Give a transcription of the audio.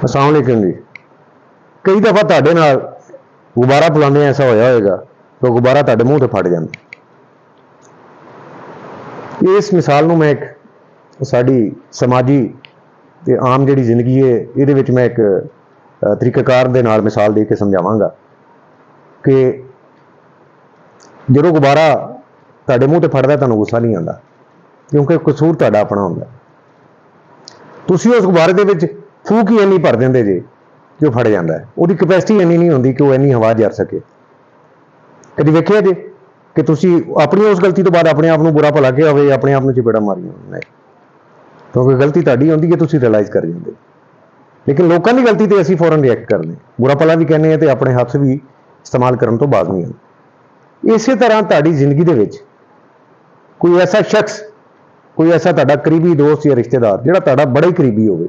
अस्सलाम वालेकुम जी। कई दफ़ा ਤੁਹਾਡੇ ਨਾਲ गुब्बारा फुलाने ऐसा होया होएगा तो गुब्बारा ਤੁਹਾਡੇ ਮੂੰਹ ਤੇ ਫਟ ਜਾਂਦਾ। ਇਸ ਮਿਸਾਲ ਨੂੰ ਮੈਂ ਇੱਕ ਸਾਡੀ ਸਮਾਜੀ ਤੇ ਆਮ ਜਿਹੜੀ ਜ਼ਿੰਦਗੀ ਹੈ ਇਹਦੇ ਵਿੱਚ ਮੈਂ ਇੱਕ ਤਰੀਕਾਕਾਰ ਦੇ ਨਾਲ ਮਿਸਾਲ ਦੇ ਕੇ ਸਮਝਾਵਾਂਗਾ ਕਿ ਜਦੋਂ ਗੁब्बारा ਤੁਹਾਡੇ ਮੂੰਹ ਤੇ ਫਟਦਾ ਤੁਹਾਨੂੰ ਗੁੱਸਾ ਨਹੀਂ ਆਉਂਦਾ ਕਿਉਂਕਿ ਕਸੂਰ ਤੁਹਾਡਾ ਆਪਣਾ ਹੁੰਦਾ। ਤੁਸੀਂ ਉਸ ਗੁब्बारे ਦੇ ਵਿੱਚ ਫੂਕ ਹੀ ਇੰਨੀ ਭਰ ਦਿੰਦੇ ਜੇ ਕਿ ਉਹ ਫਟ ਜਾਂਦਾ ਹੈ। ਉਹਦੀ ਕਪੈਸਿਟੀ ਇੰਨੀ ਨਹੀਂ ਹੁੰਦੀ ਕਿ ਉਹ ਇੰਨੀ ਹਵਾ ਜਰ ਸਕੇ। ਕਦੀ ਵੇਖਿਆ ਜੇ ਕਿ ਤੁਸੀਂ ਆਪਣੀ ਉਸ ਗਲਤੀ ਤੋਂ ਬਾਅਦ ਆਪਣੇ ਆਪ ਨੂੰ ਬੁਰਾ ਭਲਾ ਕਿਹਾ ਹੋਵੇ, ਆਪਣੇ ਆਪ ਨੂੰ ਚਪੇੜਾ ਮਾਰੀਆਂ ਨਹੀਂ, ਕਿਉਂਕਿ ਗਲਤੀ ਤੁਹਾਡੀ ਹੁੰਦੀ ਹੈ, ਤੁਸੀਂ ਰਿਅਲਾਈਜ਼ ਕਰ ਜਾਂਦੇ। ਲੇਕਿਨ ਲੋਕਾਂ ਦੀ ਗਲਤੀ ਤੇ ਅਸੀਂ ਫੌਰਨ ਰਿਐਕਟ ਕਰਦੇ, ਬੁਰਾ ਭਲਾ ਵੀ ਕਹਿੰਦੇ ਆ ਤੇ ਆਪਣੇ ਹੱਥ ਵੀ ਇਸਤੇਮਾਲ ਕਰਨ ਤੋਂ ਬਾਜ਼ ਨਹੀਂ ਆਉਂਦੇ। ਇਸੇ ਤਰ੍ਹਾਂ ਤੁਹਾਡੀ ਜ਼ਿੰਦਗੀ ਦੇ ਵਿੱਚ ਕੋਈ ਐਸਾ ਸ਼ਖਸ, ਕੋਈ ਐਸਾ ਤੁਹਾਡਾ ਕਰੀਬੀ ਦੋਸਤ ਜਾਂ ਰਿਸ਼ਤੇਦਾਰ ਜਿਹੜਾ ਤੁਹਾਡਾ ਬੜਾ ਹੀ ਕਰੀਬੀ ਹੋਵੇ,